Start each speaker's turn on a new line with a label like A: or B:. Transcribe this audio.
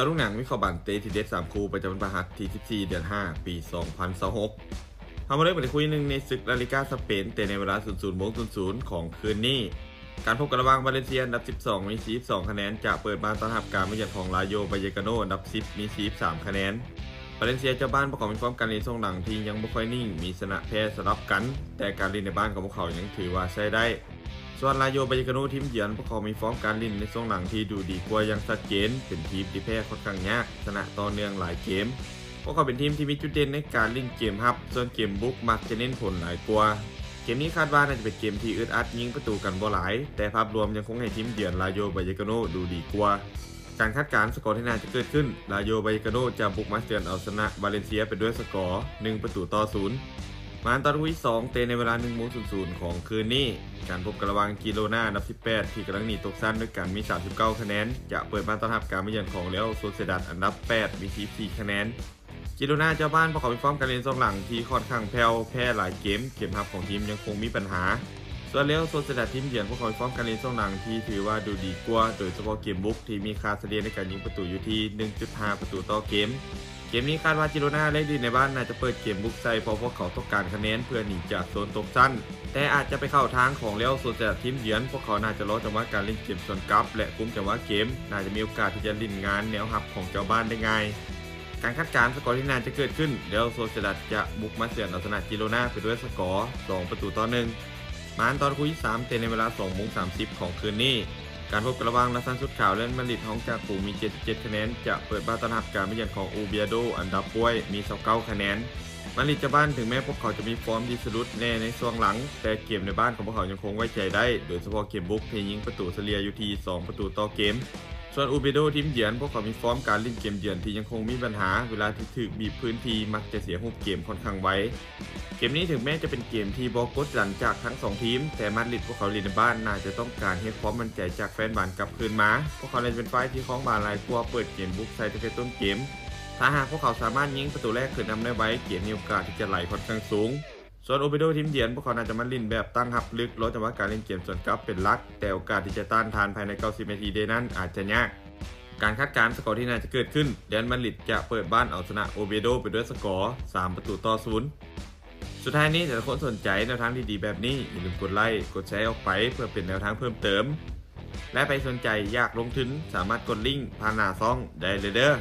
A: อลูกหนังวิเคราะห์บันเตะทีเด็ด3คู่ประจำวันพฤหัสที่14เดือน5ปี2026เรามาเริ่มกันคุยหนึ่งในศึกลาลิก้าสเปนแต่ในเวลา 00:00 ของคืนนี้การพบกันระหว่างวาเลนเซียอันดับ12มี42คะแนนจะเปิดบ้านต้อนรับการมาเยือนของลาโยบายเยกาโนอันดับ10มี43คะแนนวาเลนเซียเจ้าบ้านประกอบมีฟอร์มการเล่นช่วงหลังที่ยังไม่ค่อยนิ่งมีชนะแพ้สลับกันแต่การเล่นในบ้านของพวกเขายังถือว่าใช้ได้ส่วนลาโยบายเยกาโนทีมเยือนพวกเขามีฟอร์มการเล่นในช่วงหลังที่ดูดีกว่ายังชัดเจนเป็นทีมที่แพ้ค่อนข้างยากชนะต่อเนื่องหลายเกมพวกเขาเป็นทีมที่มีจุดเด่นในการเล่นเกมรับส่วนเกมบุกมักจะเน้นผลหลายกว่าเกมนี้คาดว่าน่าจะเป็นเกมที่อึดอัดยิงประตูกันบ่หลายแต่ภาพรวมยังคงให้ทีมเยือนลาโยบายเยกาโนดูดีกว่าการคาดการณ์สกอร์ที่น่าจะเกิดขึ้นลาโยบายเยกาโนจะบุกมาเยือนเอาชนะวาเลนเซียไปด้วยสกอร์1-0มาตอนที่2เตะในเวลา 1:00 ของคืนนี้การพบกันระหว่างกิโลนาอันดับ18ที่กำลังหนีตกชั้นด้วยกันมี39คะแนนจะเปิดบ้านต้อนรับการมาเยือนของเรอัลโซเซดัดอันดับ8มี14คะแนนกิโลนาเจ้าบ้านประกอบมีฟอร์มการเล่นช่วงหลังที่ค่อนข้างแผ่วแพ้หลายเกมรับของทีมยังคงมีปัญหาส่วนเรอัลโซเซดัดทีมเยือนพวกเขาฟอร์มการเล่นช่วงหลังที่ถือว่าดูดีกว่าโดยเฉพาะเกมบุกที่มีค่าเฉลี่ยในการยิงประตูอยู่ที่ 1.5 ประตูต่อเกมนี้คาดว่าจิโรนาเล่นดีในบ้านน่าจะเปิดเกมบุกใส่เพราะพวกเขาต้องการคะแนนเพื่อหนีจากโซนตกชั้นแต่อาจจะไปเข้าทางของเรอัลโซเซดัดทีมเยือนพวกเขาน่าจะรอจังหวะการเล่นเกมส่วนกลับและกุมจังหวะเกมน่าจะมีโอกาสที่จะเล่นงานแนวรับของเจ้าบ้านได้ง่ายการคาดการณ์สกอร์ที่น่าจะเกิดขึ้นเรอัลโซเซดัดจะบุกมาเฉือนเอาชนะจิโรนาไปด้วยสกอร์2-1มาตอนคู่ที่3เตะในเวลา 2:30 ของคืนนี้การพบกันระหว่างลาซันชุดขาวและมาดริดของจากฝูมี77คะแนนจะเปิดบ้านต้อนรับการมาเยือนของอูเบียโดอันดับป่วยมี29คะแนนมาดริดจะบ้านถึงแม้พวกเขาจะมีฟอร์มดีสุดแน่ในช่วงหลังแต่เกมในบ้านของพวกเขายังคงไว้ใจได้โดยเฉพาะเกมบุกที่ยิงประตูเฉลี่ยอยู่ที่2ประตูต่อเกมส่วนอูเบียโดทีมเยือนพวกเขามีฟอร์มการเล่นเกมเยือนที่ยังคงมีปัญหาเวลาที่ถูกบีบพื้นที่มักจะเสียรูปเกมค่อนข้างไวเกมนี้ถึงแม้จะเป็นเกมที่บ่กดดันจากทั้ง2ทีมแต่มาดริดพวกเขาเล่นในบ้านน่าจะต้องการให้ความมั่นใจจากแฟนบอลกลับคืนมาพวกเขาเลยเป็นฝ่ายที่ครองบอลหลายกว่าเปิดเกมบุกใส่ตั้งแต่ต้นเกมถ้าหากพวกเขาสามารถยิงประตูแรกขึ้นนำได้ไว้เกมมีโอกาสที่จะไหลค่อนข้างสูงส่วนโอเบโดทีมเยือนพวกเขาน่าจะมาเล่นแบบตั้งรับลึกลดจังหวะการเล่นเกมส่วนกลับเป็นหลักแต่โอกาสที่จะต้านทานภายใน90นาทีได้นั้นอาจจะยากการคาดการณ์สกอร์ที่น่าจะเกิดขึ้นเรอัลมาดริดจะเปิดบ้านเอาชนะโอเบโดไปด้วยสกอร์3-0สุดท้ายนี้ถ้าคนสนใจแนวทางดีๆแบบนี้อย่าลืมกดไลค์กดแชร์ออกไปเพื่อเป็นแนวทางเพิ่มเติมและไปสนใจอยากลงทุนสามารถกดลิงก์ผ่านหน้าช่องได้เลยเด้อ